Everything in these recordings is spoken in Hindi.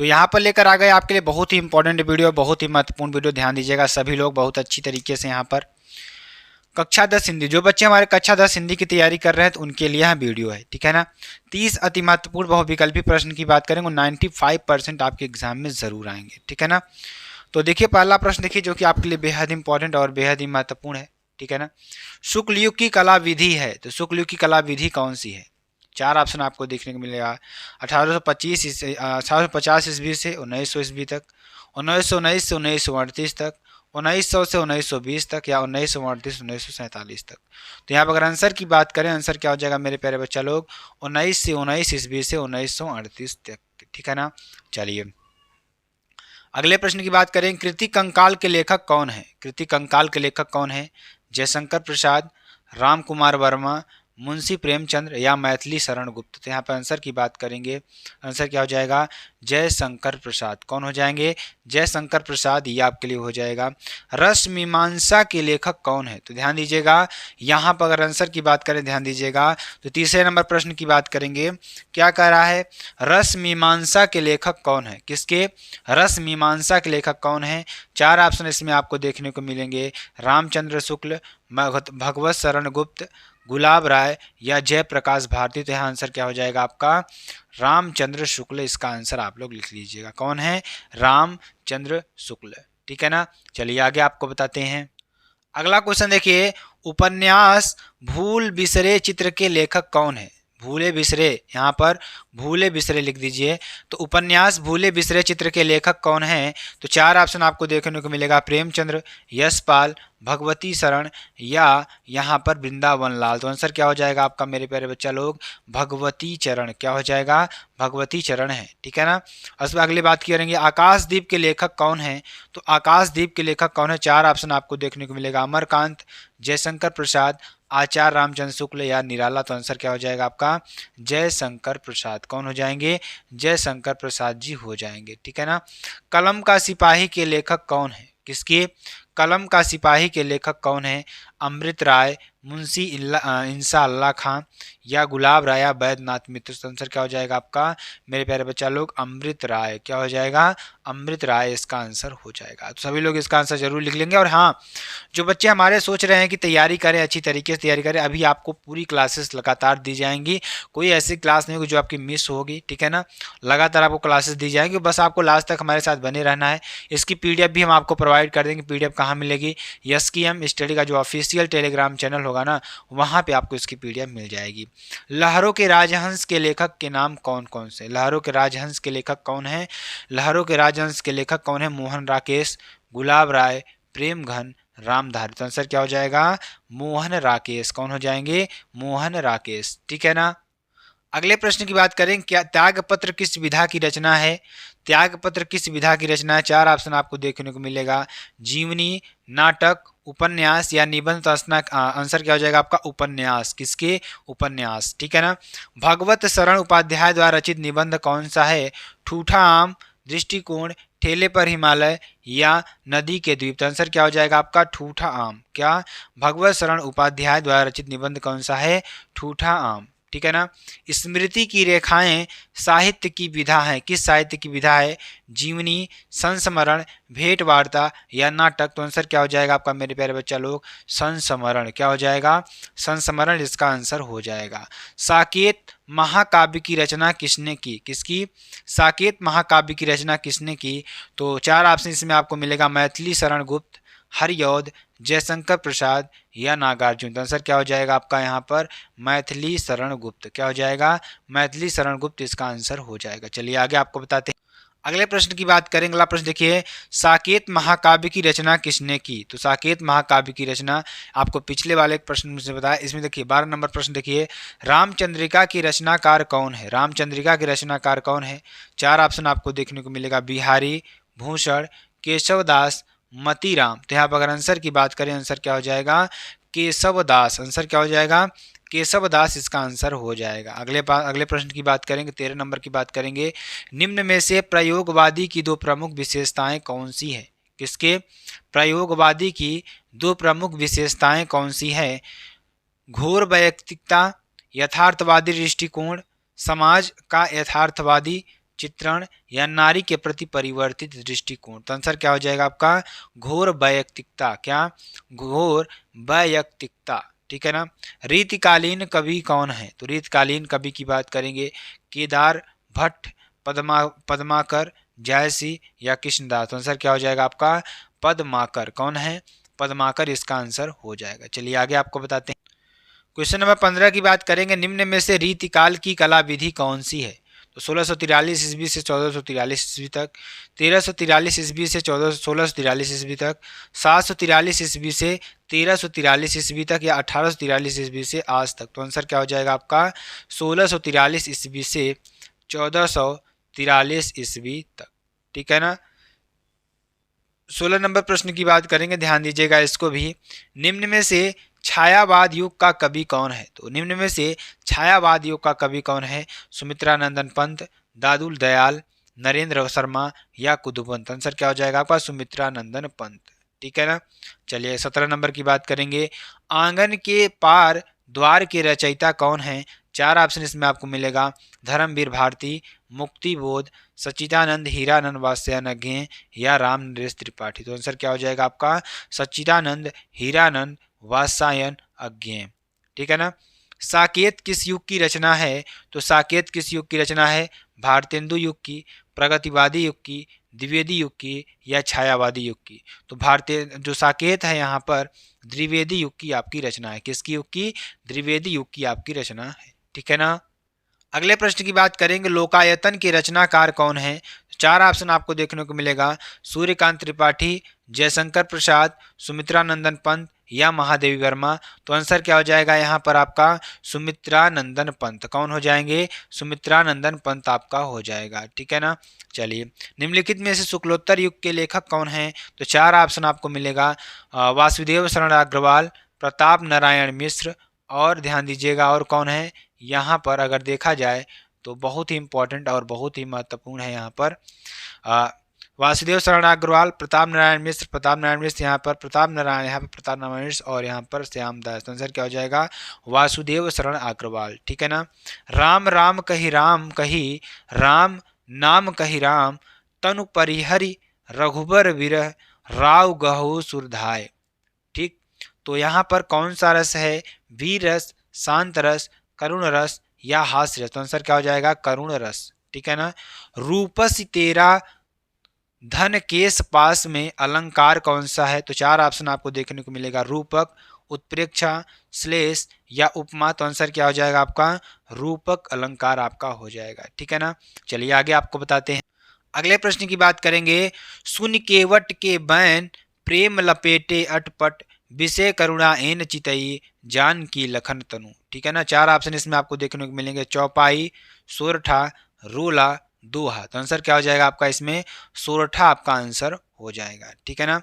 तो यहाँ पर लेकर आ गए आपके लिए बहुत ही इंपॉर्टेंट वीडियो, बहुत ही महत्वपूर्ण वीडियो। ध्यान दीजिएगा सभी लोग बहुत अच्छी तरीके से। यहाँ पर कक्षा 10 हिंदी, जो बच्चे हमारे कक्षा 10 हिंदी की तैयारी कर रहे हैं तो उनके लिए यह वीडियो है, ठीक है ना। 30 अति महत्वपूर्ण बहुविकल्पी प्रश्न की बात करेंगे, 95% आपके एग्जाम में जरूर आएंगे, ठीक है ना। तो देखिए पहला प्रश्न देखिए जो कि आपके लिए बेहद इंपॉर्टेंट और बेहद ही महत्वपूर्ण है, ठीक है ना। शुक्ल युग की कला विधि है, तो शुक्ल युग की कला विधि कौन सी है? 4 ऑप्शन आपको देखने को मिलेगा। 1850 ईस्वी से 1900 ईस्वी तक, 1919 से 1938 तक, 1900 से 1920 तक, या 1938 1947 तक। तो यहाँ पर अगर आंसर की बात करें, आंसर क्या हो जाएगा मेरे प्यारे बच्चा लोग? 19 ईस्वी से 1938 तक, ठीक है ना। चलिए अगले प्रश्न की बात करें, कृति कंकाल के लेखक कौन है? कृति कंकाल के लेखक कौन है? जयशंकर प्रसाद, राम कुमार वर्मा, मुंशी प्रेमचंद्र, या मैथिली शरण गुप्त। तो यहाँ पर आंसर की बात करेंगे, आंसर क्या हो जाएगा? जयशंकर प्रसाद। कौन हो जाएंगे? जयशंकर प्रसाद, ये आपके लिए हो जाएगा। रस मीमांसा के लेखक कौन है? तो ध्यान दीजिएगा यहाँ पर अगर आंसर की बात करें, ध्यान दीजिएगा तो तीसरे नंबर प्रश्न की बात करेंगे। क्या कह रहा है? रस मीमांसा के लेखक कौन है? किसके? रस मीमांसा के लेखक कौन है? 4 ऑप्शन इसमें आपको देखने को मिलेंगे। रामचंद्र शुक्ल, भगवत शरण गुप्त, गुलाब राय, या जयप्रकाश भारती। तो यहाँ आंसर क्या हो जाएगा आपका? रामचंद्र शुक्ल। इसका आंसर आप लोग लिख लीजिएगा। कौन है? रामचंद्र शुक्ल, ठीक है ना। चलिए आगे आपको बताते हैं। अगला क्वेश्चन देखिए, उपन्यास भूल बिसरे चित्र के लेखक कौन है? भूले बिसरे, यहाँ पर भूले बिसरे लिख दीजिए। तो उपन्यास भूले बिसरे चित्र के लेखक कौन है? तो 4 ऑप्शन आपको देखने को मिलेगा। प्रेमचंद्र, यशपाल, भगवती शरण, या यहाँ पर वृंदावन लाल। तो आंसर क्या हो जाएगा आपका मेरे प्यारे बच्चा लोग? भगवती चरण। क्या हो जाएगा? भगवती चरण है, ठीक है ना। उसमें अगली बात करेंगे, आकाशदीप के लेखक कौन है? तो आकाशदीप के लेखक कौन है? 4 ऑप्शन आपको देखने को मिलेगा। अमरकांत, जयशंकर प्रसाद, आचार्य रामचंद्र शुक्ल, या निराला। तो आंसर क्या हो जाएगा आपका? जयशंकर प्रसाद। कौन हो जाएंगे? जयशंकर प्रसाद जी हो जाएंगे, ठीक है ना। कलम का सिपाही के लेखक कौन है? किसके? कलम का सिपाही के लेखक कौन है? अमृत राय, मुंशी इंसा अल्लाह खां, या गुलाब राय, या बैद्यनाथ मित्र। तो आंसर क्या हो जाएगा आपका मेरे प्यारे बच्चा लोग? अमृत राय। क्या हो जाएगा? अमृत राय इसका आंसर हो जाएगा। तो सभी लोग इसका आंसर जरूर लिख लेंगे। और हाँ, जो बच्चे हमारे सोच रहे हैं कि तैयारी करें, अच्छी तरीके से तैयारी करें, अभी आपको पूरी क्लासेस लगातार दी जाएंगी। कोई ऐसी क्लास नहीं होगी जो आपकी मिस होगी, ठीक है ना। लगातार आपको क्लासेस दी जाएंगी, बस आपको लास्ट तक हमारे साथ बने रहना है। इसकी पीडीएफ भी हम आपको प्रोवाइड कर देंगे। पीडीएफ कहाँ मिलेगी? एसकेएम स्टडी का जो ऑफिशियल टेलीग्राम चैनल होगा ना, वहाँ पे आपको इसकी पीडीएफ मिल जाएगी। लहरों के राजहंस के लेखक के नाम कौन कौन से? लहरों के राजहंस के लेखक कौन है? लहरों के राजहंस के लेखक कौन है? मोहन राकेश, गुलाब राय, प्रेमघन, रामधारी। तो आंसर क्या हो जाएगा? मोहन राकेश। कौन हो जाएंगे? मोहन राकेश, ठीक है ना। अगले प्रश्न की बात करें, क्या त्यागपत्र किस विधा की रचना है? त्यागपत्र किस विधा की रचना है? 4 ऑप्शन आपको देखने को मिलेगा। जीवनी, नाटक, उपन्यास, या निबंध। तो आंसर क्या हो जाएगा आपका? उपन्यास। किसके? उपन्यास, ठीक है ना। भगवत शरण उपाध्याय द्वारा रचित निबंध कौन सा है? ठूठा आम, दृष्टिकोण, ठेले पर हिमालय, या नदी के द्वीप। तो आंसर क्या हो जाएगा आपका? ठूठा आम। क्या? भगवत शरण उपाध्याय द्वारा रचित निबंध कौन सा है? ठूठा आम, ठीक है ना। स्मृति की रेखाएं साहित्य की विधा है, किस साहित्य की विधा है? जीवनी, संस्मरण, भेंट वार्ता, या नाटक। तो आंसर क्या हो जाएगा आपका मेरे प्यारे बच्चा लोग? संस्मरण। क्या हो जाएगा? संस्मरण इसका आंसर हो जाएगा। साकेत महाकाव्य की रचना किसने की? किसकी? साकेत महाकाव्य की रचना किसने की? तो 4 ऑप्शन इसमें आपको मिलेगा। मैथिली शरण गुप्त, हरिऔध, जयशंकर प्रसाद, या नागार्जुन। तो आंसर क्या हो जाएगा आपका यहाँ पर? मैथिली शरण गुप्त। क्या हो जाएगा? मैथिली शरण गुप्त इसका आंसर हो जाएगा। चलिए आगे आपको बताते हैं। अगले प्रश्न की बात करेंगे। अगला प्रश्न देखिए, साकेत महाकाव्य की रचना किसने की? तो साकेत महाकाव्य की रचना आपको पिछले वाले प्रश्न से बताया। इसमें देखिए 12 नंबर प्रश्न देखिए, रामचंद्रिका की रचनाकार कौन है? रामचंद्रिका की रचनाकार कौन है? 4 ऑप्शन आपको देखने को मिलेगा। बिहारी, भूषण, केशवदास, मतीराम। तो यहाँ पर अगर आंसर की बात करें, आंसर क्या हो जाएगा? केशवदास। आंसर क्या हो जाएगा? केशवदास इसका आंसर हो जाएगा। अगले प्रश्न की बात करेंगे, 13 नंबर की बात करेंगे। निम्न में से प्रयोगवादी की 2 प्रमुख विशेषताएं कौन सी है? किसके? प्रयोगवादी की 2 प्रमुख विशेषताएं कौन सी है? घोर वैयक्तिकता, यथार्थवादी दृष्टिकोण, समाज का यथार्थवादी चित्रण या नारी के प्रति परिवर्तित दृष्टिकोण। तो आंसर क्या हो जाएगा आपका घोर वैयक्तिकता। क्या? घोर वैयक्तिकता। ठीक है ना। रीतिकालीन कवि कौन है? तो रीतिकालीन कवि की बात करेंगे केदार, भट्ट, पद्माकर, जायसी या कृष्णदास। तो आंसर क्या हो जाएगा आपका पद्माकर। कौन है? पद्माकर इसका आंसर हो जाएगा। चलिए आगे आपको बताते हैं। क्वेश्चन नंबर 15 की बात करेंगे। निम्न में से रीतिकाल की कला विधि कौन सी है? तो 1643 ईस्वी से 1443 ईस्वी तक, 1343 ईस्वी से 1643 ईस्वी तक, 743 ईस्वी से 1343 ईस्वी तक या 1843 ईस्वी से आज तक। तो आंसर क्या हो जाएगा आपका 1643 ईस्वी से 1443 ईस्वी तक। ठीक है ना। 16 नंबर प्रश्न की बात करेंगे, ध्यान दीजिएगा इसको भी। निम्न में से छायावाद युग का कवि कौन है? तो निम्न में से छायावाद युग का कवि कौन है? सुमित्रा नंदन पंत, दादुल दयाल, नरेंद्र शर्मा या कुदुपंत। आंसर क्या हो जाएगा आपका सुमित्रा नंदन पंत। ठीक है ना। चलिए 17 नंबर की बात करेंगे। आंगन के पार द्वार के रचयिता कौन है? 4 ऑप्शन इसमें आपको मिलेगा। धर्मवीर भारती, मुक्ति बोध, सच्चिदानंद हीरानंद वात्स्यायन या राम नरेश त्रिपाठी। तो आंसर क्या हो जाएगा आपका सच्चिदानंद हीरानंद वात्स्यायन अज्ञेय। ठीक है ना। साकेत किस युग की रचना है? तो साकेत किस युग की रचना है? भारतेंदु युग की, प्रगतिवादी युग की, द्विवेदी युग की या छायावादी युग की। तो भारतीय जो साकेत है यहाँ पर द्विवेदी युग की आपकी रचना है। किसकी युग की? द्विवेदी युग की आपकी रचना है। ठीक है ना। अगले प्रश्न की बात करेंगे। लोकायतन के रचनाकार कौन है? 4 ऑप्शन आपको देखने को मिलेगा। सूर्यकांत त्रिपाठी, जयशंकर प्रसाद, सुमित्रा नंदन पंत या महादेवी वर्मा। तो आंसर क्या हो जाएगा यहाँ पर आपका सुमित्रा नंदन पंत। कौन हो जाएंगे? सुमित्रा नंदन पंत आपका हो जाएगा। ठीक है ना। चलिए निम्नलिखित में से शुक्लोत्तर युग के लेखक कौन हैं? तो 4 ऑप्शन आपको मिलेगा। वासुदेव शरण अग्रवाल, प्रताप नारायण मिश्र और ध्यान दीजिएगा और कौन है यहाँ पर अगर देखा जाए तो बहुत ही इंपॉर्टेंट और बहुत ही महत्वपूर्ण है यहाँ पर वासुदेव शरण अग्रवाल, प्रताप नारायण मिश्र यहाँ पर प्रताप नारायण मिश्र और यहाँ पर श्यामदास। तो आंसर क्या हो जाएगा वासुदेव शरण अग्रवाल। ठीक है ना। राम राम कही राम नाम कही राम, तनु परिहरि रघुबर विरह, राव गहु सुरधाय। ठीक। तो यहाँ पर कौन सा रस है? वीर रस, शांत रस, करुण रस या हास्य रस। तो आंसर क्या हो जाएगा करुण रस। ठीक है ना। रूपस तेरा धन केस पास में अलंकार कौन सा है? तो 4 ऑप्शन आपको देखने को मिलेगा। रूपक, उत्प्रेक्षा, श्लेष या उपमा। तो आंसर क्या हो जाएगा आपका रूपक अलंकार आपका हो जाएगा। ठीक है ना। चलिए आगे आपको बताते हैं। अगले प्रश्न की बात करेंगे। सुन केवट के बैन प्रेम लपेटे अटपट, विषय करुणा एन चितई, जान की लखन तनु। ठीक है ना। 4 ऑप्शन इसमें आपको देखने को मिलेंगे। चौपाई, सोरठा, रोला, दोहा। तो आंसर क्या हो जाएगा आपका इसमें सोरठा आपका आंसर हो जाएगा। ठीक है ना।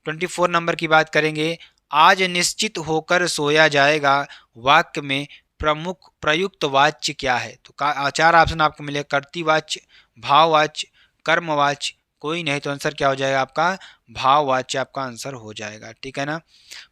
24 नंबर की बात करेंगे। आज निश्चित होकर सोया जाएगा वाक्य में प्रमुख प्रयुक्त वाच्य क्या है? तो 4 ऑप्शन आपको मिले। कर्तृवाच्य, भाववाच्य, कर्मवाच्य, कोई नहीं। तो आंसर क्या हो जाएगा आपका भाववाच्य आपका आंसर हो जाएगा। ठीक है ना।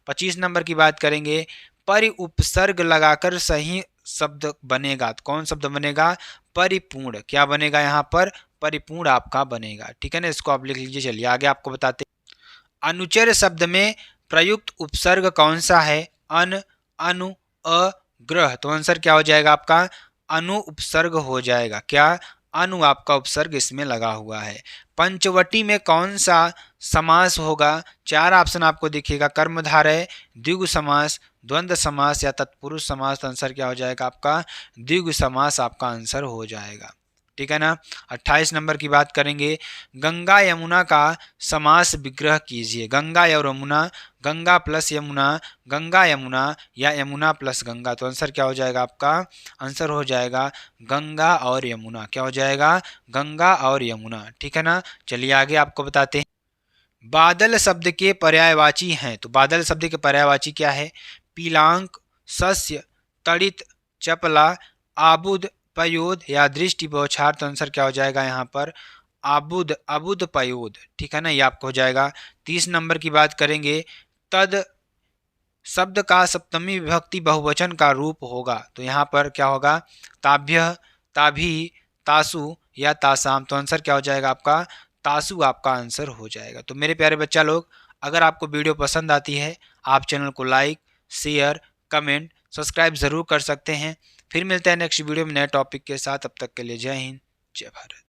25 नंबर की बात करेंगे। परि उपसर्ग लगाकर सही शब्द बनेगा। तो कौन शब्द बनेगा? परिपूर्ण। क्या बनेगा यहाँ पर? परिपूर्ण आपका बनेगा। ठीक है ना। इसको आप लिख लीजिए। चलिए आगे आपको बताते हैं। अनुचर शब्द में प्रयुक्त उपसर्ग कौन सा है? अन, अनु, अ, ग्रह। तो आंसर क्या हो जाएगा आपका अनु उपसर्ग हो जाएगा। क्या? अनु आपका उपसर्ग इसमें लगा हुआ है। पंचवटी में कौन सा समास होगा? 4 ऑप्शन आपको दिखेगा। कर्मधारय, द्विगु समास, द्वंद्व समास या तत्पुरुष समास। तो आंसर क्या हो जाएगा आपका द्विगु समास आपका आंसर हो जाएगा। ठीक है ना। 28 नंबर की बात करेंगे। गंगा यमुना का समास विग्रह कीजिए। गंगा और यमुना, गंगा प्लस यमुना, गंगा यमुना या यमुना प्लस गंगा। तो आंसर क्या हो जाएगा आपका आंसर हो जाएगा गंगा और यमुना। क्या हो जाएगा गंगा और यमुना। ठीक है ना। चलिए आगे आपको बताते हैं। बादल शब्द के पर्यायवाची हैं। तो बादल शब्द के पर्यायवाची क्या है? पीलांक, शस्य, तड़ित, चपला, आबुद, पयोद या दृष्टि बौछार। तो आंसर क्या हो जाएगा यहाँ पर आबुद, अबुद पयोद। ठीक है ना। ये आपको हो जाएगा। 30 नंबर की बात करेंगे। तद शब्द का सप्तमी विभक्ति बहुवचन का रूप होगा। तो यहाँ पर क्या होगा? ताभ्य, ताभी, तासु या तासाम, तो आंसर क्या हो जाएगा आपका तासु आपका आंसर हो जाएगा। तो मेरे प्यारे बच्चा लोग, अगर आपको वीडियो पसंद आती है आप चैनल को लाइक, शेयर, कमेंट, सब्सक्राइब ज़रूर कर सकते हैं। फिर मिलते हैं नेक्स्ट वीडियो में नए टॉपिक के साथ। तब तक के लिए जय हिंद, जय भारत।